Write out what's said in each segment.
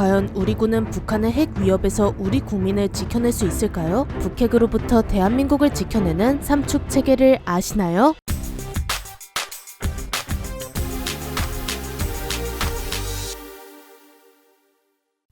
과연 우리 군은 북한의 핵 위협에서 우리 국민을 지켜낼 수 있을까요? 북핵으로부터 대한민국을 지켜내는 삼축 체계를 아시나요?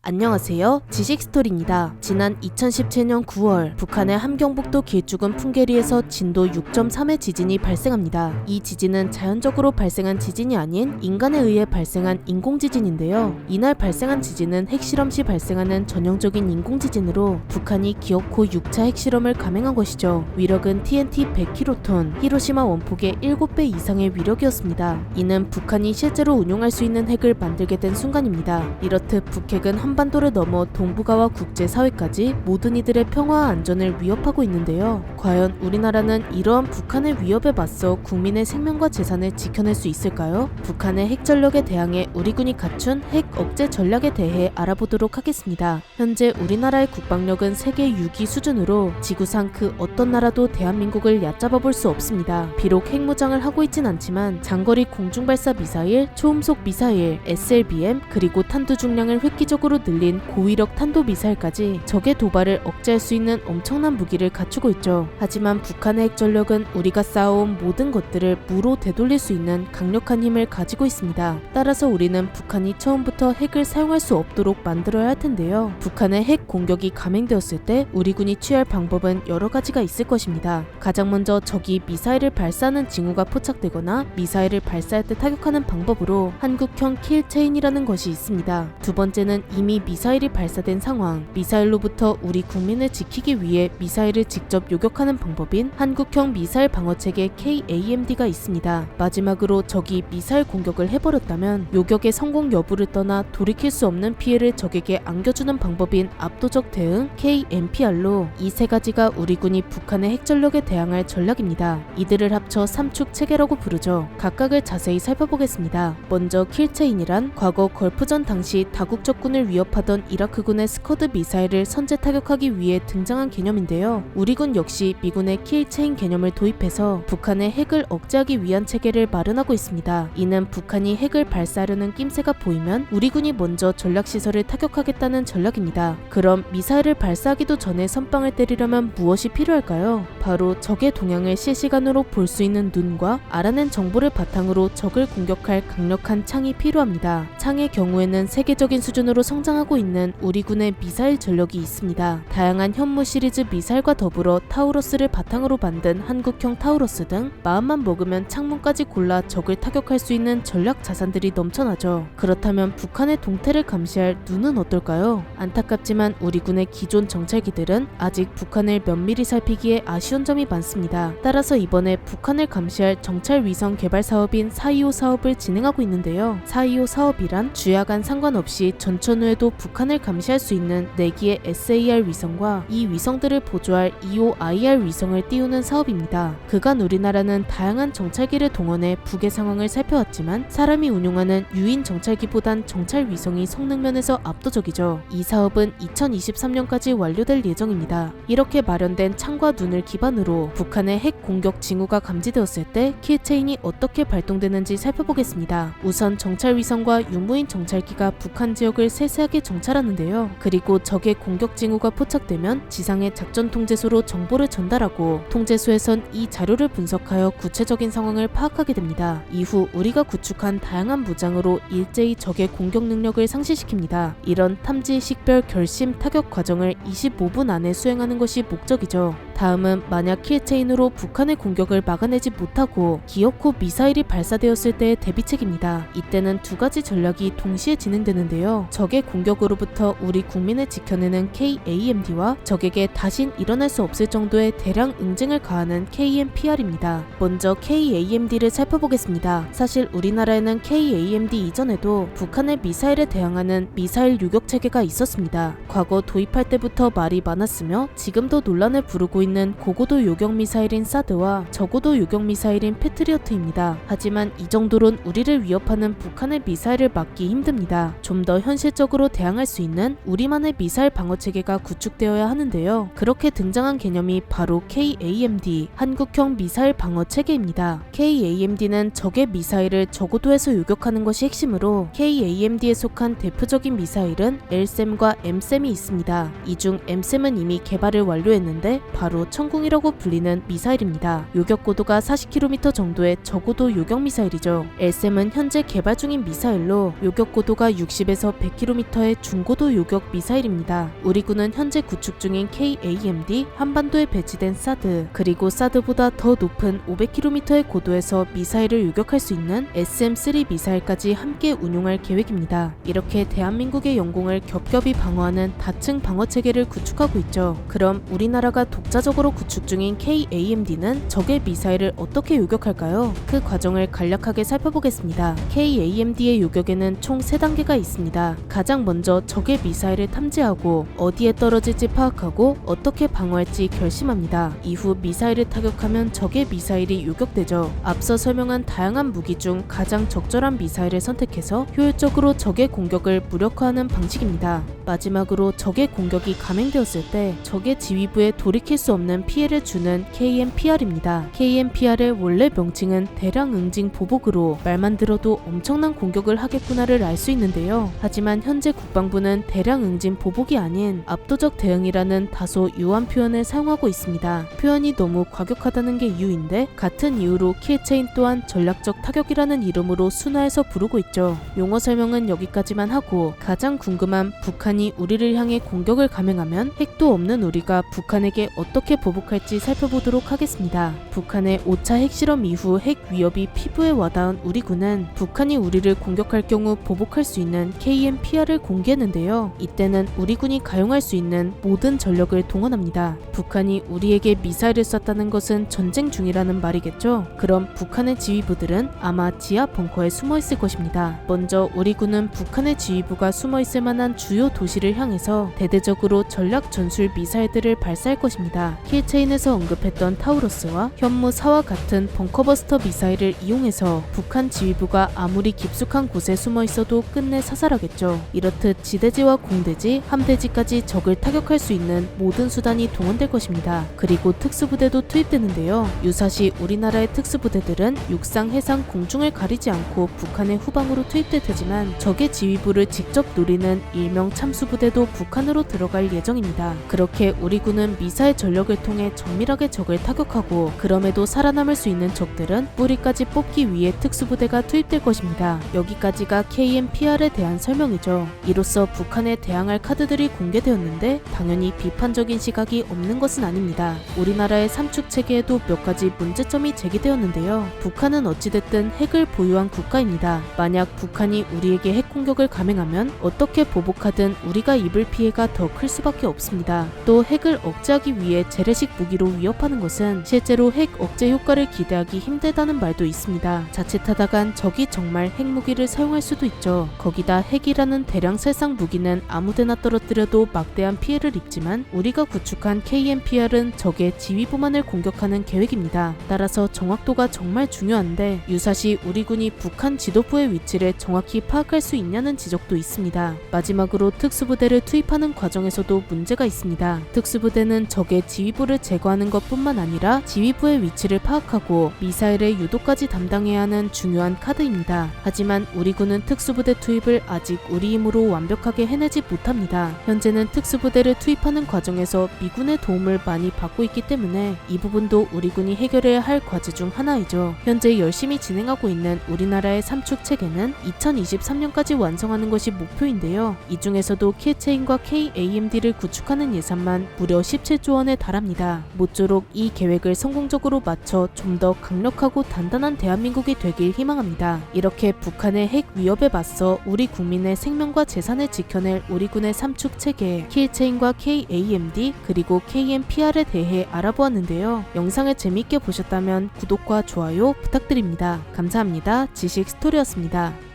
안녕하세요. 지식스토리입니다. 지난 2017년 9월 북한의 함경북도 길쭉은 풍계리에서 진도 6.3의 지진이 발생합니다. 이 지진은 자연적으로 발생한 지진이 아닌 인간에 의해 발생한 인공지진인데요. 이날 발생한 지진은 핵실험 시 발생하는 전형적인 인공지진으로 북한이 기어코 6차 핵실험을 감행한 것이죠. 위력은 TNT 100킬로톤, 히로시마 원폭의 7배 이상의 위력이었습니다. 이는 북한이 실제로 운용할 수 있는 핵을 만들게 된 순간입니다. 이렇듯 북핵은 한반도를 넘어 동북아와 국제사회까지 모든 이들의 평화와 안전을 위협하고 있는데요. 과연 우리나라는 이러한 북한의 위협에 맞서 국민의 생명과 재산을 지켜낼 수 있을까요? 북한의 핵전력에 대항해 우리 군이 갖춘 핵 억제 전략에 대해 알아보도록 하겠습니다. 현재 우리나라의 국방력은 세계 6위 수준으로 지구상 그 어떤 나라도 대한민국을 얕잡아 볼 수 없습니다. 비록 핵무장을 하고 있진 않지만 장거리 공중발사 미사일, 초음속 미사일, SLBM, 그리고 탄두 중량을 획기적으로 늘린 고위력 탄도미사일까지 적의 도발을 억제할 수 있는 엄청난 무기를 갖추고 있죠. 하지만 북한의 핵전력은 우리가 쌓아온 모든 것들을 무로 되돌릴 수 있는 강력한 힘을 가지고 있습니다. 따라서 우리는 북한이 처음부터 핵을 사용할 수 없도록 만들어야 할 텐데요. 북한의 핵 공격이 감행되었을 때 우리 군이 취할 방법은 여러 가지가 있을 것입니다. 가장 먼저 적이 미사일을 발사하는 징후가 포착되거나 미사일을 발사할 때 타격하는 방법으로 한국형 킬체인이라는 것이 있습니다. 두 번째는 이미 미사일이 발사된 상황, 미사일로부터 우리 국민을 지키기 위해 미사일을 직접 요격하는 방법인 한국형 미사일 방어체계 KAMD가 있습니다. 마지막으로 적이 미사일 공격을 해버렸다면 요격의 성공 여부를 떠나 돌이킬 수 없는 피해를 적에게 안겨주는 방법인 압도적 대응 KMPR로 이 세 가지가 우리 군이 북한의 핵전력에 대항할 전략입니다. 이들을 합쳐 삼축 체계라고 부르죠. 각각을 자세히 살펴보겠습니다. 먼저 킬체인이란 과거 걸프전 당시 다국적군을 위협하던 이라크군의 스커드 미사일을 선제 타격하기 위해 등장한 개념인데요. 우리 군 역시 미군의 킬체인 개념을 도입해서 북한의 핵을 억제하기 위한 체계를 마련하고 있습니다. 이는 북한이 핵을 발사하려는 낌새가 보이면 우리 군이 먼저 전략시설을 타격하겠다는 전략입니다. 그럼 미사일을 발사하기도 전에 선빵을 때리려면 무엇이 필요할까요? 바로 적의 동향을 실시간으로 볼 수 있는 눈과 알아낸 정보를 바탕으로 적을 공격할 강력한 창이 필요합니다. 창의 경우에는 세계적인 수준으로 성장하고 있는 우리 군의 미사일 전력이 있습니다. 다양한 현무 시리즈 미사일과 더불어 타우러스를 바탕으로 만든 한국형 타우러스 등 마음만 먹으면 창문까지 골라 적을 타격할 수 있는 전략 자산들이 넘쳐나죠. 그렇다면 북한의 동태를 감시할 눈은 어떨까요? 안타깝지만 우리 군의 기존 정찰기들은 아직 북한을 면밀히 살피기에 아쉬운 점이 많습니다. 따라서 이번에 북한을 감시할 정찰 위성 개발 사업인 425 사업을 진행하고 있는데요. 425 사업이란 주야간 상관없이 전천 후에도 북한을 감시할 수 있는 4기의 SAR 위성과 이 위성들을 보조할 25IR 위성을 띄우는 사업입니다. 그간 우리나라는 다양한 정찰기를 동원해 북의 상황을 살펴왔지만 사람이 운용하는 유인 정찰기보단 정찰 위성이 성능 면에서 압도적이죠. 이 사업은 2023년까지 완료될 예정입니다. 이렇게 마련된 창과 눈을 기반으로 북한의 핵 공격 징후가 감지되었을 때 킬체인이 어떻게 발동되는지 살펴보겠습니다. 우선 정찰 위성과 유무인 정찰기가 북한 지역을 세세하게 정찰하는데요. 그리고 적의 공격 징후가 포착되면 지상의 작전 통제소로 정보를 전달하고 통제소에선 이 자료를 분석하여 구체적인 상황을 파악하게 됩니다. 이후 우리가 구축한 다양한 무장으로 일제히 적의 공격 능력을 상실시킵니다. 이런 탐지, 식별, 결심, 타격 과정을 25분 안에 수행하는 것이 목적이죠. 다음은 만약 킬체인으로 북한의 공격을 막아내지 못하고 기어코 미사일이 발사되었을 때의 대비책입니다. 이때는 두 가지 전략이 동시에 진행되는데요. 적의 공격으로부터 우리 국민을 지켜내는 KAMD와 적에게 다신 일어날 수 없을 정도의 대량 응징을 가하는 KMPR입니다. 먼저 KAMD를 살펴보겠습니다. 사실 우리나라에는 KAMD 이전에도 북한의 미사일에 대항하는 미사일 요격 체계가 있었습니다. 과거 도입할 때부터 말이 많았으며 지금도 논란을 부르고 있는 고고도 요격 미사일인 사드와 저고도 요격 미사일인 패트리어트입니다. 하지만 이 정도론 우리를 위협하는 북한의 미사일을 막기 힘듭니다. 좀 더 현실적으로 대항할 수 있는 우리만의 미사일 방어 체계가 구축되어야 하는데요. 그렇게 등장한 개념이 바로 KAMD, 한국형 미사일 방어 체계입니다. KAMD는 적의 미사일을 저고도에서 요격하는 것이 핵심으로 KAMD에 속한 대표적인 미사일은 LSAM과 MSAM이 있습니다. 이 중 MSAM은 이미 개발을 완료했는데 바로 천궁이라고 불리는 미사일입니다. 요격 고도가 40km 정도의 저고도 요격 미사일이죠. LSAM은 현재 개발 중인 미사일로 요격 고도가 60에서 100km의 중고도 요격 미사일입니다. 우리 군은 현재 구축 중인 KAMD, 한반도에 배치된 사드, 그리고 사드보다 더 높은 500km의 고도에서 미사일을 요격할 수 있는 SM-3 미사일까지 함께 운용할 계획입니다. 이렇게 대한민국의 영공을 겹겹이 방어하는 다층 방어체계를 구축하고 있죠. 그럼 우리나라가 독자적으로 구축 중인 KAMD는 적의 미사일을 어떻게 요격할까요? 그 과정을 간략하게 살펴보겠습니다. KAMD의 요격에는 총 3단계가 있습니다. 가장 먼저 적의 미사일을 탐지하고 어디에 떨어질지 파악하고 어떻게 방어할지 결심합니다. 이후 미사일을 타격하면 적의 미사일이 요격되죠. 앞서 설명한 다양한 무기 중 가장 적절한 미사일을 선택해서 효율적으로 적의 공격을 무력화하는 방식입니다. 마지막으로 적의 공격이 감행되었을 때 적의 지휘부에 돌이킬 수 없는 피해를 주는 KMPR입니다. KMPR의 원래 명칭은 대량 응징 보복으로 말만 들어도 엄청난 공격을 하겠구나를 알 수 있는데요. 하지만 현재 국방부는 대량 응징 보복이 아닌 압도적 대응이라는 다소 유한 표현을 사용하고 있습니다. 표현이 너무 과격하다는 게 이유인데 같은 이유로 킬체인 또한 전략적 타격이라는 이름으로 순화해서 부르고 있죠. 용어 설명은 여기까지만 하고 가장 궁금한 북한이 우리를 향해 공격을 감행하면 핵도 없는 우리가 북한에게 어떻게 보복할지 살펴보도록 하겠습니다. 북한의 5차 핵실험 이후 핵 위협이 피부에 와닿은 우리 군은 북한이 우리를 공격할 경우 보복할 수 있는 KMPR을 공개했는데요. 이때는 우리 군이 가용할 수 있는 모든 전력을 동원합니다. 북한이 우리에게 미사일을 쐈다는 것은 전쟁 중이라는 말이겠죠. 그럼 북한의 지휘부들은 아마 지하 벙커에 숨어 있을 것입니다. 먼저 우리 군은 북한의 지휘부가 숨어 있을 만한 주요 도시를 향해서 대대적으로 전략 전술 미사일들을 발사할 것입니다. 킬체인에서 언급했던 타우러스와 현무4와 같은 벙커버스터 미사일을 이용해서 북한 지휘부가 아무리 깊숙한 곳에 숨어 있어도 끝내 사살하겠죠. 이렇듯 지대지와 공대지, 함대지까지 적을 타격할 수 있는 모든 수단이 동원될 것입니다. 그리고 특수부대도 투입되는데요. 유사시 우리나라의 특수부대들은 육상, 해상, 공중을 가리지 않고 북한의 후방으로 투입될 테지만 적의 지휘부를 직접 노리는 일명 참수부대도 북한으로 들어갈 예정입니다. 그렇게 우리 군은 미사일 전력을 통해 정밀하게 적을 타격하고 그럼에도 살아남을 수 있는 적들은 뿌리까지 뽑기 위해 특수부대가 투입될 것입니다. 여기까지가 KMPR에 대한 설명이죠. 이로써 북한에 대항할 카드들이 공개되었는데 당연히 비판적인 시각이 없는 것은 아닙니다. 우리나라의 삼축 체계에도 몇 가지 문제점이 제기되었는데요. 북한은 어찌됐든 핵을 보유한 국가입니다. 만약 북한이 우리에게 핵 공격을 감행하면 어떻게 보복하든 우리가 입을 피해가 더 클 수밖에 없습니다. 또 핵을 억제하기 위해 재래식 무기로 위협하는 것은 실제로 핵 억제 효과를 기대하기 힘들다는 말도 있습니다. 자칫하다간 적이 정말 핵무기를 사용할 수도 있죠. 거기다 핵이라는 대량 살상 무기는 아무데나 떨어뜨려도 막대한 피해를 입지만 우리가 구축한 KMPR은 적의 지휘부만을 공격하는 계획입니다. 따라서 정확도가 정말 중요한데 유사시 우리 군이 북한 지도부의 위치를 정확히 파악할 수 있냐는 지적도 있습니다. 마지막으로 특수부대를 투입하는 과정에서도 문제가 있습니다. 특수부대는 적의 지휘부를 제거하는 것뿐만 아니라 지휘부의 위치를 파악하고 미사일의 유도까지 담당해야 하는 중요한 카드입니다. 하지만 우리 군은 특수부대 투입을 아직 우리 힘으로 완벽하게 해내지 못합니다. 현재는 특수부대를 투입하는 과정에서 미군의 도움을 많이 받고 있기 때문에 이 부분도 우리 군이 해결해야 할 과제 중 하나이죠. 현재 열심히 진행하고 있는 우리나라의 삼축 체계는 2023년까지 완성하는 것이 목표인데요. 이 중에서도 킬체인과 KAMD를 구축하는 예산만 무려 17조 원에 달합니다. 모쪼록 이 계획을 성공적으로 마쳐 좀 더 강력하고 단단한 대한민국이 되길 희망합니다. 이렇게 북한의 핵 위협에 맞서 우리 국민의 생명과 재산을 지켜낼 우리 군의 삼축 체계, 킬체인과 KAMD 그리고 KMPR에 대해 알아보았는데요. 영상을 재미있게 보셨다면 구독과 좋아요 부탁드립니다. 감사합니다. 지식스토리였습니다.